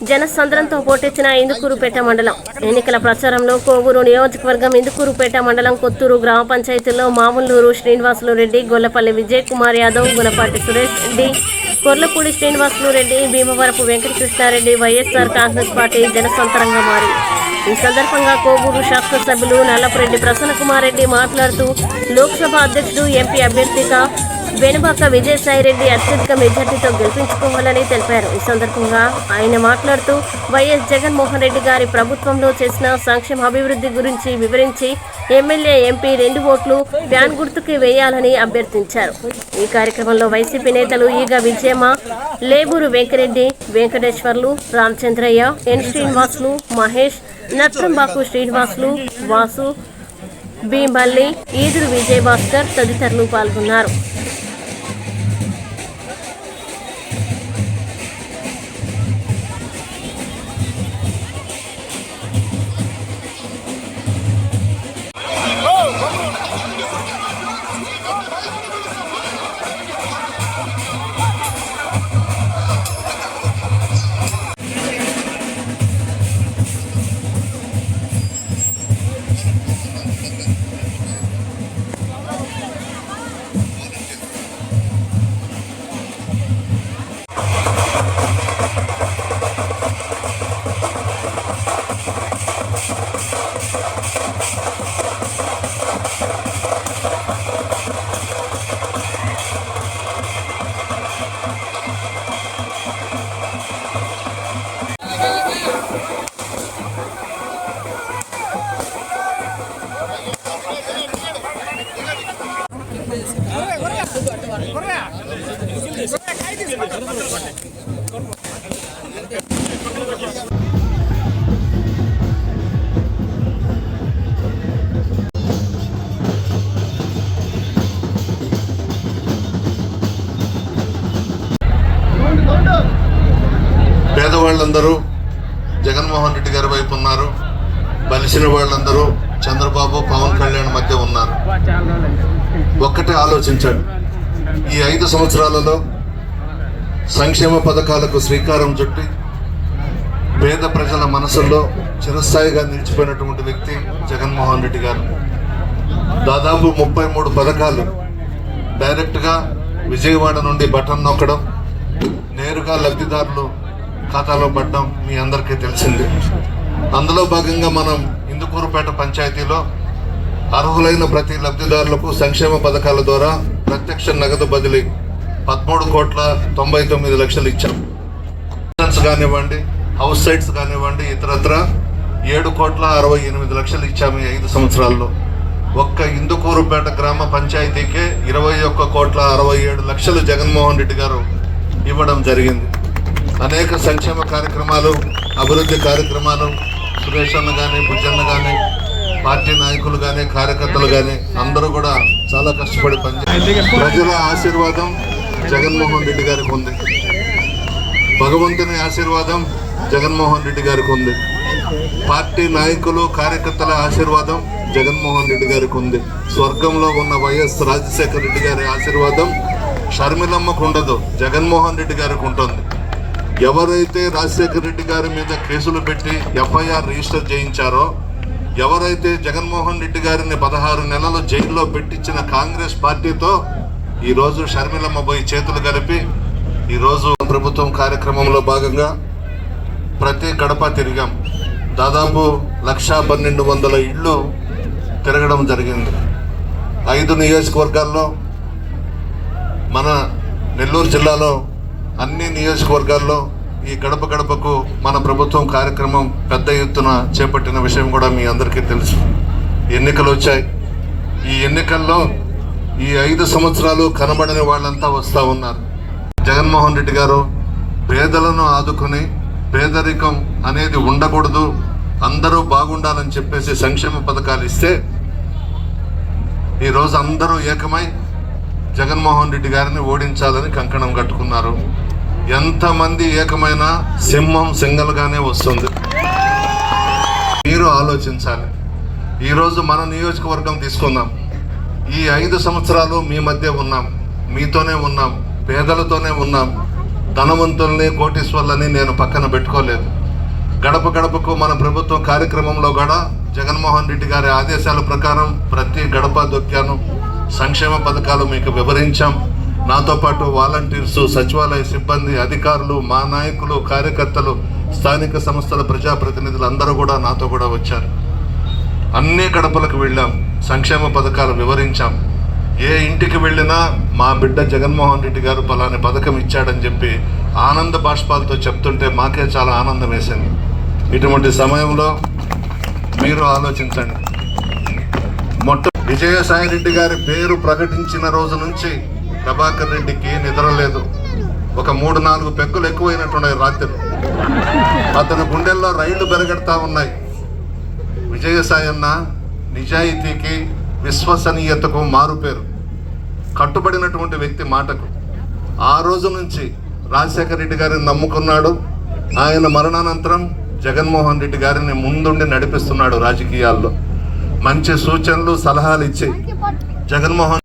జనసంద్రంతో పోటెత్తిన ఇందుకూరుపేట మండలం. ఎన్నికల ప్రచారంలో కోవూరు నియోజకవర్గం ఇందుకూరుపేట మండలం కొత్తూరు గ్రామ పంచాయతీలో మాముల్లూరు శ్రీనివాసులు రెడ్డి, గొల్లపల్లి విజయ్ కుమార్ యాదవ్, గుణపాటి సురేష్ రెడ్డి, కొర్లపూడి శ్రీనివాసులు రెడ్డి, భీమవరపు వెంకటకృష్ణారెడ్డి వైఎస్ఆర్ కాంగ్రెస్ పార్టీ జనసంద్రంగా మారింది. ఈ సందర్భంగా కోవూరు శాసనసభ్యులు నల్లపురెడ్డి ప్రసన్న కుమార్ రెడ్డి మాట్లాడుతూ లోక్సభ అధ్యక్షుడు ఎంపీ అభ్యర్థిగా వెనుబాక విజయసాయిరెడ్డి అత్యధిక మెజార్టీతో గెలిపించుకోవాలని తెలిపారు. ఈ సందర్భంగా ఆయన మాట్లాడుతూ వైఎస్ జగన్మోహన్ రెడ్డి గారి ప్రభుత్వంలో చేసిన సంక్షేమ అభివృద్ధి గురించి వివరించి ఎమ్మెల్యే, ఎంపీ 2 ఓట్లు ఫ్యాన్ గుర్తుకి వేయాలని అభ్యర్థించారు. ఈ కార్యక్రమంలో వైసీపీ నేతలు ఈగ విజయమ్మ, లేబూరు వెంకరెడ్డి, వెంకటేశ్వర్లు, రామచంద్రయ్య, ఎన్ శ్రీనివాసులు, మహేష్, నట్రంబాకు శ్రీనివాసులు, వాసు, భీమల్లి, ఈదురు విజయభాస్కర్ తదితరులు పాల్గొన్నారు. పేదవాళ్ళందరూ జగన్మోహన్ రెడ్డి గారి వైపు ఉన్నారు. బలిసిన వాళ్ళందరూ చంద్రబాబు, పవన్ కళ్యాణ్ మధ్య ఉన్నారు. ఒక్కటే ఆలోచించండి, ఈ 5 సంవత్సరాలలో సంక్షేమ పథకాలకు శ్రీకారం చుట్టి పేద ప్రజల మనసుల్లో చిరస్థాయిగా నిలిచిపోయినటువంటి వ్యక్తి జగన్మోహన్ రెడ్డి గారు. దాదాపు 33 పథకాలు డైరెక్ట్గా విజయవాడ నుండి బటన్ నొక్కడం, నేరుగా లబ్ధిదారులు ఖాతాలో పడడం మీ అందరికీ తెలిసిందే. అందులో భాగంగా మనం ఇందుకూరుపేట పంచాయతీలో అర్హులైన ప్రతి లబ్ధిదారులకు సంక్షేమ పథకాల ద్వారా ప్రత్యక్ష నగదు బదిలీ 13,99,00,000 ఇచ్చాం. కానివ్వండి, హౌస్ సైట్స్ కానివ్వండి, ఇతరత్ర 7,68,00,000 ఇచ్చాము ఈ 5 సంవత్సరాల్లో. ఒక్క ఇందుకూరుపేట గ్రామ పంచాయతీకే 21,67,00,000 జగన్మోహన్ రెడ్డి గారు ఇవ్వడం జరిగింది. అనేక సంక్షేమ కార్యక్రమాలు, అభివృద్ధి కార్యక్రమాలు సురేష్ అన్న కానీ, బుజ్జన్న కానీ, పార్టీ నాయకులు కానీ, కార్యకర్తలు కానీ అందరూ కూడా చాలా కష్టపడి పనిచేస్తారు. ప్రజల ఆశీర్వాదం జగన్మోహన్ రెడ్డి గారికి ఉంది. భగవంతుని ఆశీర్వాదం జగన్మోహన్ రెడ్డి గారికి ఉంది. పార్టీ నాయకులు, కార్యకర్తల ఆశీర్వాదం జగన్మోహన్ రెడ్డి గారికి ఉంది. స్వర్గంలో ఉన్న వైఎస్ రాజశేఖర రెడ్డి గారి ఆశీర్వాదం షర్మిలమ్మకు ఉండదు, జగన్మోహన్ రెడ్డి గారికి ఉంటుంది. ఎవరైతే రాజశేఖర రెడ్డి గారి మీద కేసులు పెట్టి ఎఫ్ఐఆర్ రిజిస్టర్ చేయించారో, ఎవరైతే జగన్మోహన్ రెడ్డి గారిని 16 నెలలు జైల్లో పెట్టించిన కాంగ్రెస్ పార్టీతో ఈరోజు షర్మిలమ్మ పోయి చేతులు కలిపి ఈరోజు ప్రభుత్వం కార్యక్రమంలో భాగంగా ప్రతి గడప తిరిగాం. దాదాపు 1,12,00,000 ఇళ్ళు తిరగడం జరిగింది. 5 నియోజకవర్గాల్లో, మన నెల్లూరు జిల్లాలో అన్ని నియోజకవర్గాల్లో ఈ గడప గడపకు మన ప్రభుత్వం కార్యక్రమం పెద్ద ఎత్తున చేపట్టిన విషయం కూడా మీ అందరికీ తెలుసు. ఎన్నికలు వచ్చాయి. ఈ ఎన్నికల్లో ఈ 5 సంవత్సరాలు కనబడని వాళ్ళంతా వస్తూ ఉన్నారు. జగన్మోహన్ రెడ్డి గారు పేదలను ఆదుకుని పేదరికం అనేది ఉండకూడదు, అందరూ బాగుండాలని చెప్పేసి సంక్షేమ పథకాలు ఇస్తే ఈరోజు అందరూ ఏకమై జగన్మోహన్ రెడ్డి గారిని ఓడించాలని కంకణం కట్టుకున్నారు. ఎంతమంది ఏకమైన సింహం సింగల్గానే వస్తుంది. మీరు ఆలోచించాలి. ఈరోజు మన నియోజకవర్గం తీసుకుందాం. ఈ 5 సంవత్సరాలు మీ మధ్య ఉన్నాం, మీతోనే ఉన్నాం, పేదలతోనే ఉన్నాం. ధనవంతుల్ని కోటీశ్వర్లని నేను పక్కన పెట్టుకోలేదు. గడప గడపకు మన ప్రభుత్వం కార్యక్రమంలో కూడా జగన్మోహన్ రెడ్డి గారి ఆదేశాల ప్రకారం ప్రతి గడప దొక్కాను. సంక్షేమ పథకాలు మీకు వివరించాం. నాతో పాటు వాలంటీర్స్, సచివాలయ సిబ్బంది, అధికారులు, మా నాయకులు, కార్యకర్తలు, స్థానిక సంస్థల ప్రజాప్రతినిధులు అందరూ కూడా నాతో కూడా వచ్చారు. అన్ని గడపలకు వెళ్ళాం, సంక్షేమ పథకాలు వివరించాం. ఏ ఇంటికి వెళ్ళినా మా బిడ్డ జగన్మోహన్ రెడ్డి గారు పలాని పథకం ఇచ్చాడని చెప్పి ఆనంద బాష్పాలతో చెప్తుంటే మాకే చాలా ఆనందం వేసింది. ఇటువంటి సమయంలో మీరు ఆలోచించండి. విజయసాయి రెడ్డి గారి పేరు ప్రకటించిన రోజు నుంచి ప్రభాకర్ రెడ్డికి నిద్ర లేదు. ఒక 3-4 పెగ్గులు ఎక్కువైనట్టున్నాయి రాత్రి. అతని గుండెల్లో రైళ్లు బెరగెడతా ఉన్నాయి. విజయసాయి అన్న నిజాయితీకి, విశ్వసనీయతకు మారుపేరు. కట్టుబడినటువంటి వ్యక్తి మాటకు. ఆ రోజు నుంచి రాజశేఖర రెడ్డి గారిని నమ్ముకున్నాడు. ఆయన మరణానంతరం జగన్మోహన్ రెడ్డి గారిని ముందుండి నడిపిస్తున్నాడు రాజకీయాల్లో. మంచి సూచనలు, సలహాలు ఇచ్చి జగన్మోహన్